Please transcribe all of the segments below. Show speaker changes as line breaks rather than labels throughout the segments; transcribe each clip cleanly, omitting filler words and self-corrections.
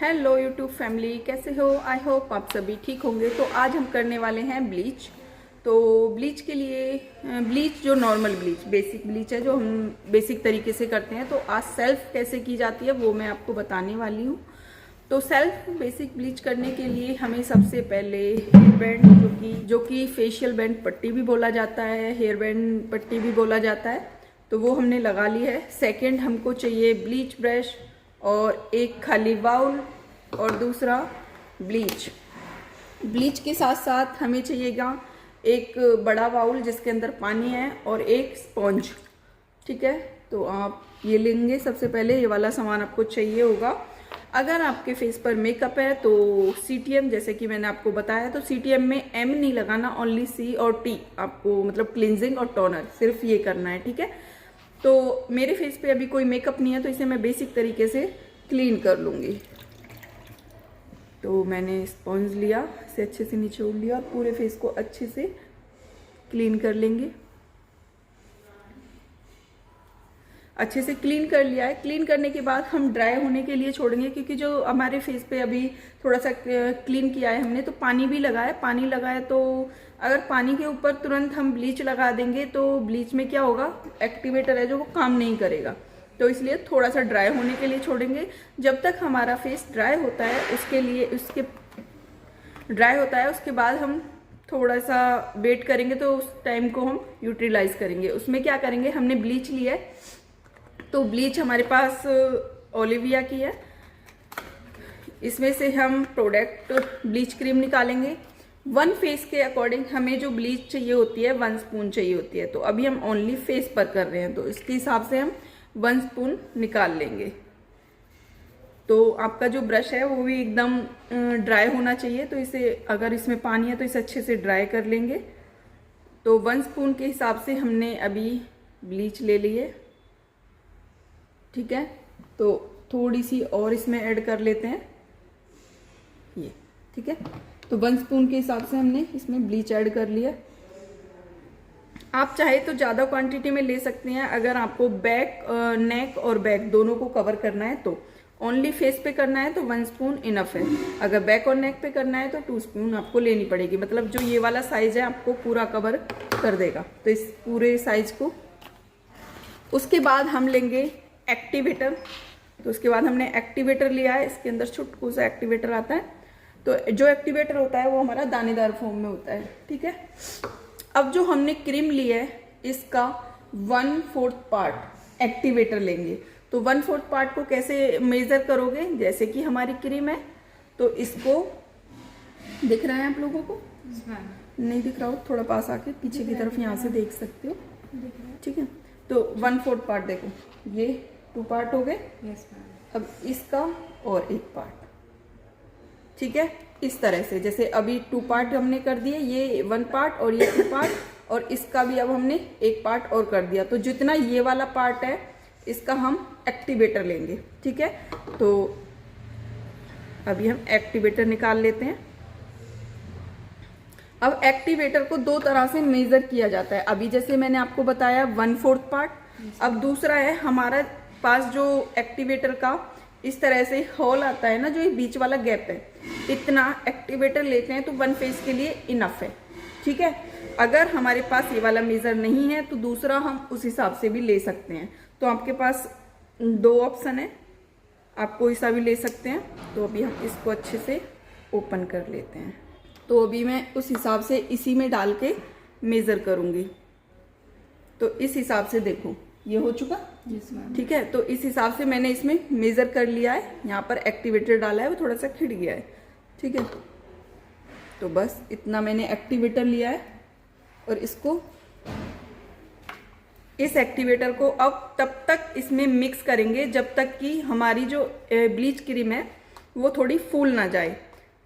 Hello YouTube family, कैसे हो? I hope आप सभी ठीक होंगे। तो आज हम करने वाले हैं ब्लीच। तो ब्लीच के लिए ब्लीच जो नॉर्मल ब्लीच, बेसिक ब्लीच है जो हम बेसिक तरीके से करते हैं। तो आज सेल्फ कैसे की जाती है वो मैं आपको बताने वाली हूँ। तो सेल्फ बेसिक ब्लीच करने के लिए हमें सबसे पहले हेयर बैंड, जो कि फेशियल बैंड पट्टी भी बोला जाता है, हेयर बैंड पट्टी भी बोला जाता है, तो वो हमने लगा ली है। सेकंड हमको चाहिए ब्लीच ब्रश और एक खाली बाउल और दूसरा ब्लीच। ब्लीच के साथ साथ हमें चाहिएगा एक बड़ा बाउल जिसके अंदर पानी है और एक स्पॉन्ज। ठीक है, तो आप ये लेंगे। सबसे पहले ये वाला सामान आपको चाहिए होगा। अगर आपके फेस पर मेकअप है तो CTM, जैसे कि मैंने आपको बताया, तो CTM में M नहीं लगाना, ओनली C और T आपको, मतलब क्लिनजिंग और टोनर, सिर्फ ये करना है। ठीक है, तो मेरे फेस पे अभी कोई मेकअप नहीं है तो इसे मैं बेसिक तरीके से क्लीन कर लूँगी। तो मैंने स्पॉन्ज लिया, इसे अच्छे से निचोड़ लिया और पूरे फेस को अच्छे से क्लीन कर लेंगे। अच्छे से क्लीन कर लिया है। क्लीन करने के बाद हम ड्राई होने के लिए छोड़ेंगे, क्योंकि जो हमारे फेस पे अभी थोड़ा सा क्लीन किया है हमने, तो पानी भी लगाया। पानी लगाया तो अगर पानी के ऊपर तुरंत हम ब्लीच लगा देंगे तो ब्लीच में क्या होगा, एक्टिवेटर है जो वो काम नहीं करेगा। तो इसलिए थोड़ा सा ड्राई होने के लिए छोड़ेंगे। जब तक हमारा फेस ड्राई होता है उसके बाद हम थोड़ा सा वेट करेंगे। तो उस टाइम को हम यूटिलाइज करेंगे। उसमें क्या करेंगे, हमने ब्लीच लिया है, तो ब्लीच हमारे पास ओलिविया की है। इसमें से हम प्रोडक्ट ब्लीच क्रीम निकालेंगे। 1 फेस के अकॉर्डिंग हमें जो ब्लीच चाहिए होती है 1 स्पून चाहिए होती है। तो अभी हम ओनली फेस पर कर रहे हैं, तो इसके हिसाब से हम 1 स्पून निकाल लेंगे। तो आपका जो ब्रश है वो भी एकदम ड्राई होना चाहिए। तो इसे, अगर इसमें पानी है तो इसे अच्छे से ड्राई कर लेंगे। तो 1 स्पून के हिसाब से हमने अभी ब्लीच ले ली है। ठीक है, तो थोड़ी सी और इसमें ऐड कर लेते हैं ये। ठीक है, तो 1 स्पून के हिसाब से हमने इसमें ब्लीच ऐड कर लिया। आप चाहे तो ज़्यादा क्वांटिटी में ले सकते हैं। अगर आपको बैक, नेक और बैक दोनों को कवर करना है, तो ओनली फेस पे करना है तो 1 स्पून इनफ है। अगर बैक और नेक पे करना है तो 2 स्पून आपको लेनी पड़ेगी। मतलब जो ये वाला साइज है आपको पूरा कवर कर देगा। तो इस पूरे साइज को, उसके बाद हम लेंगे एक्टिवेटर। तो उसके बाद हमने एक्टिवेटर लिया है। इसके अंदर छोटू सा एक्टिवेटर आता है। तो जो एक्टिवेटर होता है वो हमारा दानेदार फॉर्म में होता है। ठीक है, अब जो हमने क्रीम ली है इसका 1/4 पार्ट एक्टिवेटर लेंगे। तो 1/4 पार्ट को कैसे मेजर करोगे, जैसे कि हमारी क्रीम है तो इसको, दिख रहा है आप लोगों को? नहीं दिख रहा हो, थोड़ा पास आके पीछे की तरफ यहाँ से देख सकते हो। ठीक है, तो 1/4 पार्ट देखो, ये 2 पार्ट हो गए। अब इसका और 1 पार्ट। ठीक है, इस तरह से, जैसे अभी 2 पार्ट हमने कर दिए, ये 1 पार्ट और ये 2 पार्ट, और इसका भी अब हमने 1 पार्ट और कर दिया। तो जितना ये वाला पार्ट है इसका हम एक्टिवेटर लेंगे। ठीक है, तो अभी हम एक्टिवेटर निकाल लेते हैं। अब एक्टिवेटर को 2 तरह से मेजर किया जाता है। अभी जैसे मैंने आपको बताया 1/4 पार्ट। अब दूसरा है, हमारा पास जो एक्टिवेटर का इस तरह से होल आता है ना, जो ये बीच वाला गैप है, इतना एक्टिवेटर लेते हैं तो 1 फेस के लिए इनफ है। ठीक है, अगर हमारे पास ये वाला मेजर नहीं है तो दूसरा हम उस हिसाब से भी ले सकते हैं। तो आपके पास 2 ऑप्शन है, आप कोई सा भी ले सकते हैं। तो अभी हम इसको अच्छे से ओपन कर लेते हैं। तो अभी मैं उस हिसाब से इसी में डाल के मेजर करूंगी। तो इस हिसाब से देखो, ये हो चुका। ठीक है, तो इस हिसाब से मैंने इसमें मेजर कर लिया है। यहाँ पर एक्टिवेटर डाला है, वो थोड़ा सा खिड़ गया है। ठीक है, तो बस इतना मैंने एक्टिवेटर लिया है और इसको, इस एक्टिवेटर को अब तब तक इसमें मिक्स करेंगे जब तक कि हमारी जो ब्लीच क्रीम है वो थोड़ी फूल ना जाए।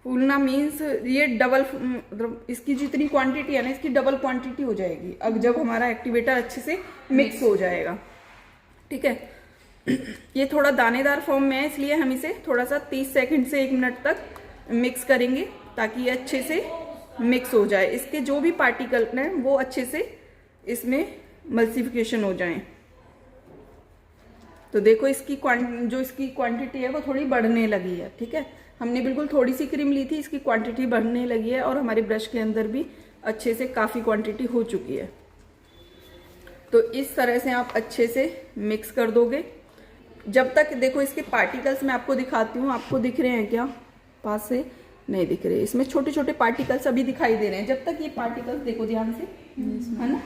फूलना मीन्स ये डबल, मतलब इसकी जितनी क्वांटिटी है ना, इसकी डबल क्वांटिटी हो जाएगी अब जब हमारा एक्टिवेटर अच्छे से मिक्स हो जाएगा। ठीक है, ये थोड़ा दानेदार फॉर्म में है, इसलिए हम इसे थोड़ा सा 30 सेकंड से 1 मिनट तक मिक्स करेंगे ताकि ये अच्छे से मिक्स हो जाए। इसके जो भी पार्टिकल हैं वो अच्छे से इसमें मल्सिफिकेशन हो जाएं। तो देखो इसकी क्वांटिटी है वो थोड़ी बढ़ने लगी है। ठीक है, हमने बिल्कुल थोड़ी सी क्रीम ली थी, इसकी क्वांटिटी बढ़ने लगी है और हमारे ब्रश के अंदर भी अच्छे से काफ़ी क्वांटिटी हो चुकी है। तो इस तरह से आप अच्छे से मिक्स कर दोगे जब तक, देखो इसके पार्टिकल्स मैं आपको दिखाती हूँ, आपको दिख रहे हैं क्या? पास से नहीं दिख रहे, इसमें छोटे छोटे पार्टिकल्स अभी दिखाई दे रहे हैं। जब तक ये पार्टिकल्स, देखो ध्यान से, है ना,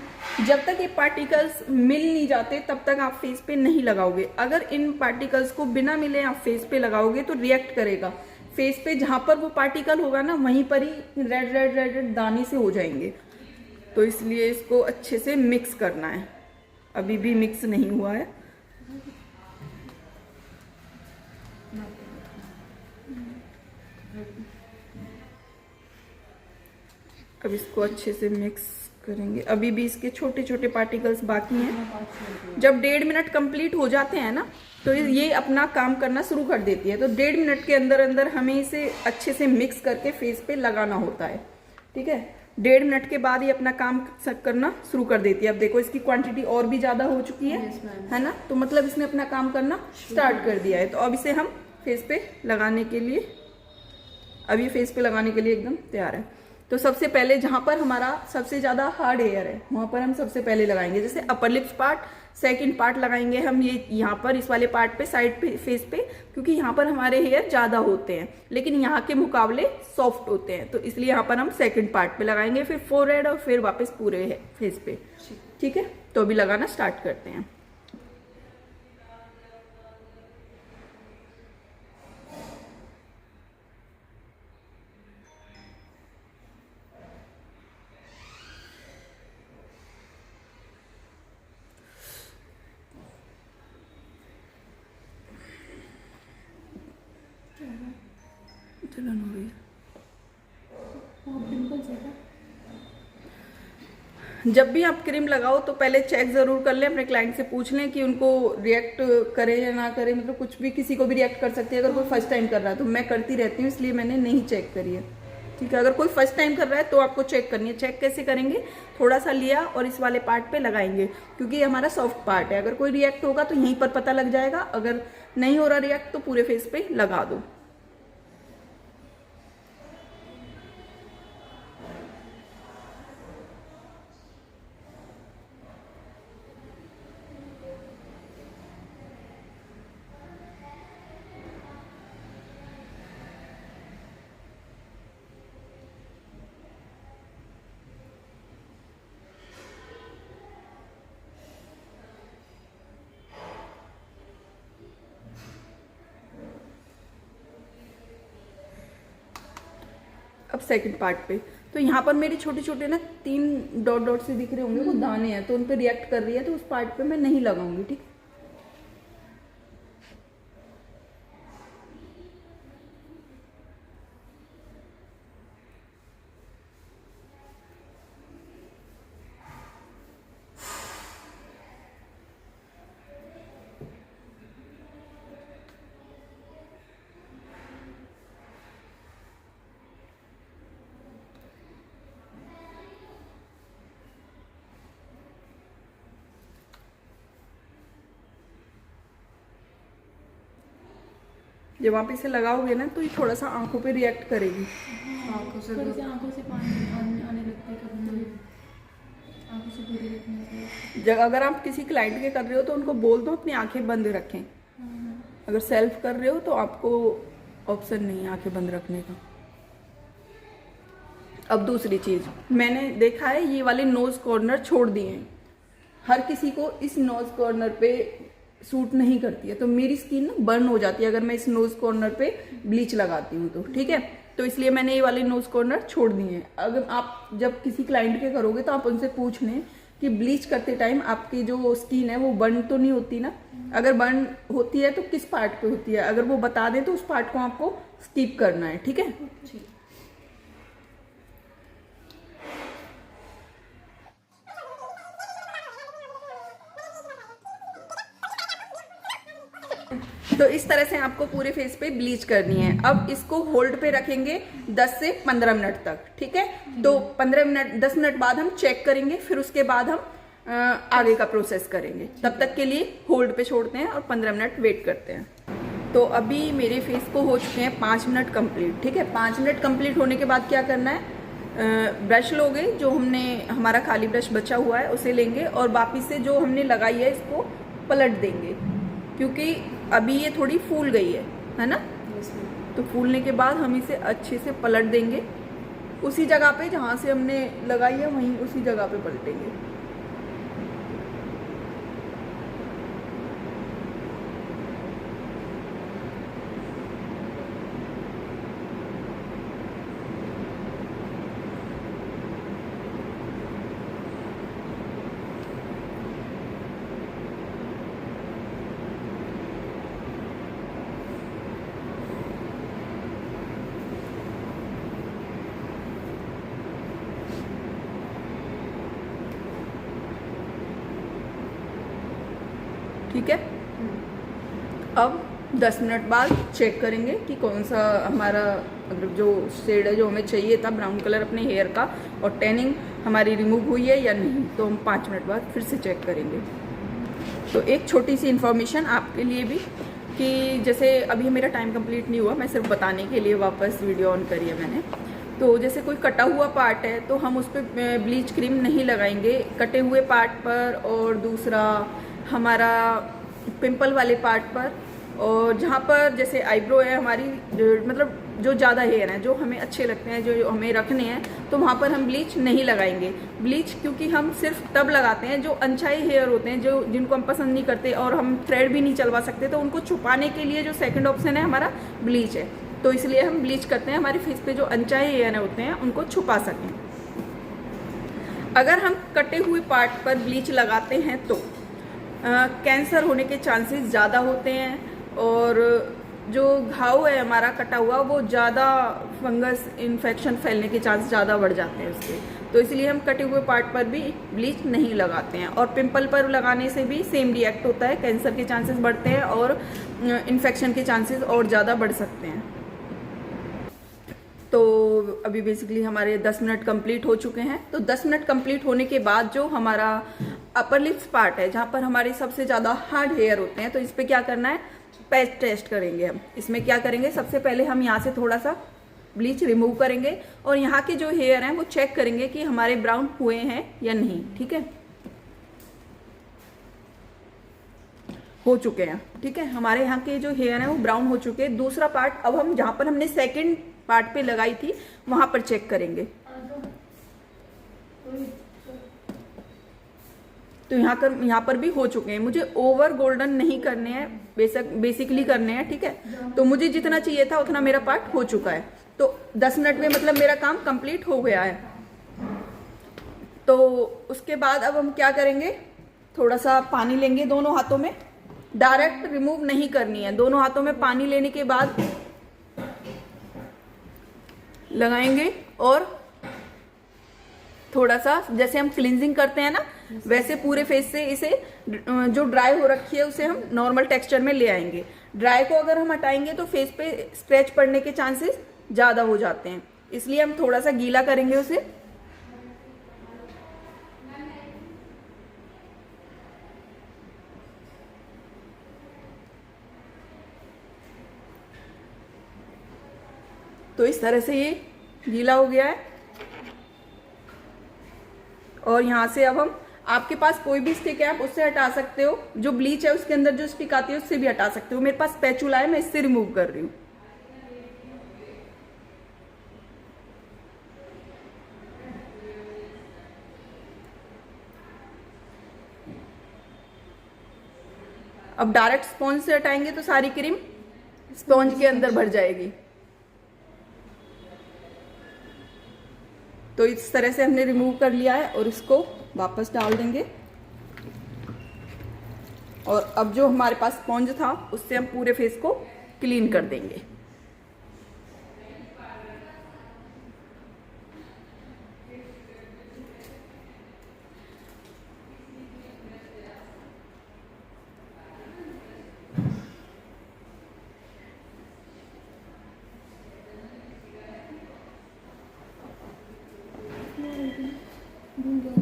जब तक ये पार्टिकल्स मिल नहीं जाते तब तक आप फेस पे नहीं लगाओगे। अगर इन पार्टिकल्स को बिना मिले आप फेस पे लगाओगे तो रिएक्ट करेगा फेस पे, जहां पर वो पार्टिकल होगा ना वहीं पर ही रेड रेड रेड रेड दाने से हो जाएंगे। तो इसलिए इसको अच्छे से मिक्स करना है। अभी भी मिक्स नहीं हुआ है। अब इसको अच्छे से मिक्स करेंगे। अभी भी इसके छोटे छोटे पार्टिकल्स बाकी हैं। जब 1.5 मिनट कंप्लीट हो जाते हैं ना तो ये अपना काम करना शुरू कर देती है। तो 1.5 मिनट के अंदर अंदर हमें इसे अच्छे से मिक्स करके फेस पे लगाना होता है। ठीक है, 1.5 मिनट के बाद ये अपना काम करना शुरू कर देती है। अब देखो इसकी क्वांटिटी और भी ज्यादा हो चुकी है ना, तो मतलब इसने अपना काम करना स्टार्ट कर दिया है। तो अब इसे हम फेस पे लगाने के लिए, अभी फेस पे लगाने के लिए एकदम तैयार है। तो सबसे पहले जहां पर हमारा सबसे ज्यादा हार्ड हेयर है वहां पर हम सबसे पहले लगाएंगे। जैसे upper lips part, second part लगाएंगे हम ये यहाँ पर, इस वाले पार्ट पे, साइड पे, फेस पे, क्योंकि यहाँ पर हमारे हेयर ज्यादा होते हैं लेकिन यहाँ के मुकाबले सॉफ्ट होते हैं। तो इसलिए यहाँ पर हम सेकंड पार्ट पे लगाएंगे, फिर फोरहेड और फिर वापस पूरे फेस पे। ठीक है, तो अभी लगाना स्टार्ट करते हैं। जलन हो रही है। जब भी आप क्रीम लगाओ तो पहले चेक जरूर कर लें, अपने क्लाइंट से पूछ लें कि उनको रिएक्ट करे या ना करे। मतलब कुछ भी, किसी को भी रिएक्ट कर सकती है अगर कोई फर्स्ट टाइम कर रहा है। तो मैं करती रहती हूँ इसलिए मैंने नहीं चेक करी है। ठीक है, अगर कोई फर्स्ट टाइम कर रहा है तो आपको चेक करनी है। चेक कैसे करेंगे? थोड़ा सा लिया और इस वाले पार्ट पे लगाएंगे क्योंकि ये हमारा सॉफ्ट पार्ट है। अगर कोई रिएक्ट होगा तो यहीं पर पता लग जाएगा, अगर नहीं हो रहा रिएक्ट तो पूरे फेस पे लगा दो। अब सेकंड पार्ट पे, तो यहाँ पर मेरे छोटे छोटे ना 3 डॉट डॉट से दिख रहे होंगे, वो दाने हैं, तो उन पे रिएक्ट कर रही है, तो उस पार्ट पे मैं नहीं लगाऊंगी। ठीक है, जब आप इसे लगाओगे ना तो ये थोड़ा सा आंखों पे रिएक्ट करेगी।
आंखों से पानी आने लगता है, आंखों से दूर रखने से।
जब अगर आप किसी क्लाइंट के कर रहे हो तो उनको बोल दो अपनी आंखें बंद रखें। अगर सेल्फ कर रहे हो तो आपको ऑप्शन नहीं है आंखें बंद रखने का। अब दूसरी चीज, मैंने देखा है ये वाले नोज कॉर्नर छोड़ दिए हैं। हर किसी को इस नोज कॉर्नर पे सूट नहीं करती है, तो मेरी स्किन ना बर्न हो जाती है अगर मैं इस नोज कॉर्नर पे ब्लीच लगाती हूँ तो। ठीक है, तो इसलिए मैंने ये वाले नोज कॉर्नर छोड़ दिए हैं। अगर आप जब किसी क्लाइंट के करोगे तो आप उनसे पूछ लें कि ब्लीच करते टाइम आपकी जो स्किन है वो बर्न तो नहीं होती ना। अगर बर्न होती है तो किस पार्ट पे होती है, अगर वो बता दें तो उस पार्ट को आपको स्किप करना है। ठीक है, तो इस तरह से आपको पूरे फेस पे ब्लीच करनी है। अब इसको होल्ड पे रखेंगे 10 से 15 मिनट तक। ठीक है, तो 15 मिनट 10 मिनट बाद हम चेक करेंगे, फिर उसके बाद हम आगे का प्रोसेस करेंगे। तब तक के लिए होल्ड पे छोड़ते हैं और 15 मिनट वेट करते हैं। तो अभी मेरे फेस को हो चुके हैं 5 मिनट कंप्लीट। ठीक है, 5 मिनट कंप्लीट होने के बाद क्या करना है, ब्रश लोगे, जो हमने हमारा खाली ब्रश बचा हुआ है उसे लेंगे और वापिस से जो हमने लगाई है इसको पलट देंगे, क्योंकि अभी ये थोड़ी फूल गई है ना। तो फूलने के बाद हम इसे अच्छे से पलट देंगे, उसी जगह पे जहाँ से हमने लगाई है वहीं उसी जगह पे पलटेंगे। ठीक है, अब 10 मिनट बाद चेक करेंगे कि कौन सा हमारा मतलब जो शेड है जो हमें चाहिए था ब्राउन कलर अपने हेयर का, और टैनिंग हमारी रिमूव हुई है या नहीं। तो हम 5 मिनट बाद फिर से चेक करेंगे। तो एक छोटी सी इन्फॉर्मेशन आपके लिए भी कि जैसे अभी मेरा टाइम कंप्लीट नहीं हुआ, मैं सिर्फ बताने के लिए वापस वीडियो ऑन करी है मैंने। तो जैसे कोई कटा हुआ पार्ट है तो हम उस पर ब्लीच क्रीम नहीं लगाएंगे कटे हुए पार्ट पर, और दूसरा हमारा पिंपल वाले पार्ट पर, और जहाँ पर जैसे आईब्रो है हमारी, मतलब जो ज़्यादा हेयर हैं जो हमें अच्छे लगते हैं जो हमें रखने हैं, तो वहाँ पर हम ब्लीच नहीं लगाएंगे। ब्लीच क्योंकि हम सिर्फ तब लगाते हैं जो अनचाहे हेयर होते हैं, जो जिनको हम पसंद नहीं करते और हम थ्रेड भी नहीं चलवा सकते, तो उनको छुपाने के लिए जो सेकंड ऑप्शन है हमारा ब्लीच है। तो इसलिए हम ब्लीच करते हैं हमारे फेस पे जो अनचाहे हेयर होते हैं उनको छुपा सकें। अगर हम कटे हुए पार्ट पर ब्लीच लगाते हैं तो कैंसर होने के चांसेस ज़्यादा होते हैं, और जो घाव है हमारा कटा हुआ वो ज़्यादा फंगस इन्फेक्शन फैलने के चांस ज़्यादा बढ़ जाते हैं उसके। तो इसलिए हम कटे हुए पार्ट पर भी ब्लीच नहीं लगाते हैं। और पिंपल पर लगाने से भी सेम रिएक्ट होता है, कैंसर के चांसेस बढ़ते हैं और इन्फेक्शन के चांसेस और ज़्यादा बढ़ सकते हैं। तो अभी बेसिकली हमारे 10 मिनट कंप्लीट हो चुके हैं। तो 10 मिनट कंप्लीट होने के बाद जो हमारा अपर लिप्स पार्ट है जहाँ पर हमारे सबसे ज़्यादा हार्ड हेयर होते हैं, तो इस पर क्या करना है, पैच टेस्ट करेंगे हम। इसमें क्या करेंगे, सबसे पहले हम यहाँ से थोड़ा सा ब्लीच रिमूव करेंगे और यहाँ के जो हेयर हैं वो चेक करेंगे कि हमारे ब्राउन हुए हैं या नहीं। ठीक है, हो चुके हैं। ठीक है, हमारे यहाँ के जो हेयर हैं वो ब्राउन हो चुके हैं। दूसरा पार्ट अब हम जहाँ पर हमने सेकंड पार्ट पे लगाई थी वहां पर चेक करेंगे। तो यहाँ पर भी हो चुके हैं। मुझे ओवर गोल्डन नहीं करने हैं, बेसिकली करने हैं। ठीक है, तो मुझे जितना चाहिए था उतना मेरा पार्ट हो चुका है। तो 10 मिनट में मतलब मेरा काम कंप्लीट हो गया है। तो उसके बाद अब हम क्या करेंगे, थोड़ा सा पानी लेंगे दोनों हाथों में, डायरेक्ट रिमूव नहीं करनी है। दोनों हाथों में पानी लेने के बाद लगाएंगे और थोड़ा सा जैसे हम क्लींजिंग करते हैं ना, वैसे पूरे फेस से इसे जो ड्राई हो रखी है उसे हम नॉर्मल टेक्सचर में ले आएंगे। ड्राई को अगर हम हटाएंगे तो फेस पे स्क्रैच पड़ने के चांसेस ज़्यादा हो जाते हैं, इसलिए हम थोड़ा सा गीला करेंगे उसे। तो इस तरह से ये गीला हो गया है। और यहाँ से अब हम, आपके पास कोई भी स्टिक है आप उससे हटा सकते हो, जो ब्लीच है उसके अंदर जो स्टिक आती है उससे भी हटा सकते हो। मेरे पास स्पैचुला है, मैं इससे रिमूव कर रही हूँ। अब डायरेक्ट स्पॉन्ज से हटाएंगे तो सारी क्रीम स्पॉन्ज के अंदर भर जाएगी। तो इस तरह से हमने रिमूव कर लिया है और इसको वापस डाल देंगे। और अब जो हमारे पास स्पॉन्ज था उससे हम पूरे फेस को क्लीन कर देंगे।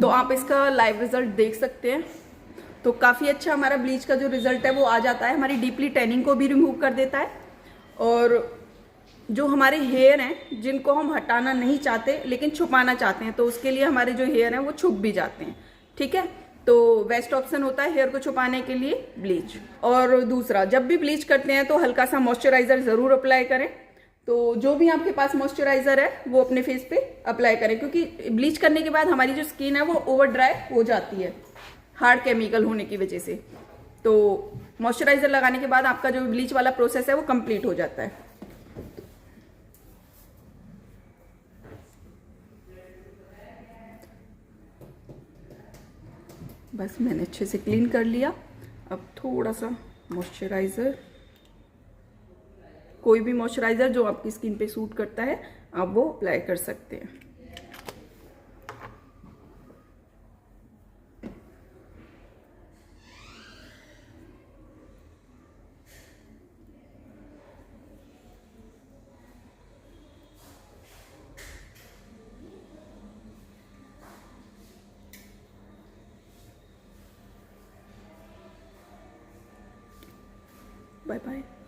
तो आप इसका लाइव रिजल्ट देख सकते हैं। तो काफ़ी अच्छा हमारा ब्लीच का जो रिजल्ट है वो आ जाता है, हमारी डीपली टैनिंग को भी रिमूव कर देता है। और जो हमारे हेयर हैं जिनको हम हटाना नहीं चाहते लेकिन छुपाना चाहते हैं, तो उसके लिए हमारे जो हेयर हैं वो छुप भी जाते हैं। ठीक है, तो बेस्ट ऑप्शन होता है हेयर को छुपाने के लिए ब्लीच। और दूसरा, जब भी ब्लीच करते हैं तो हल्का सा मॉइस्चराइजर ज़रूर अप्लाई करें। तो जो भी आपके पास मॉइस्चराइजर है वो अपने फेस पे अप्लाई करें, क्योंकि ब्लीच करने के बाद हमारी जो स्किन है वो ओवर ड्राई हो जाती है हार्ड केमिकल होने की वजह से। तो मॉइस्चराइजर लगाने के बाद आपका जो ब्लीच वाला प्रोसेस है वो कंप्लीट हो जाता है। बस मैंने अच्छे से क्लीन कर लिया। अब थोड़ा सा मॉइस्चराइज़र, कोई भी मॉइस्चराइज़र जो आपकी स्किन पे सूट करता है आप वो अप्लाई कर सकते हैं। Bye bye.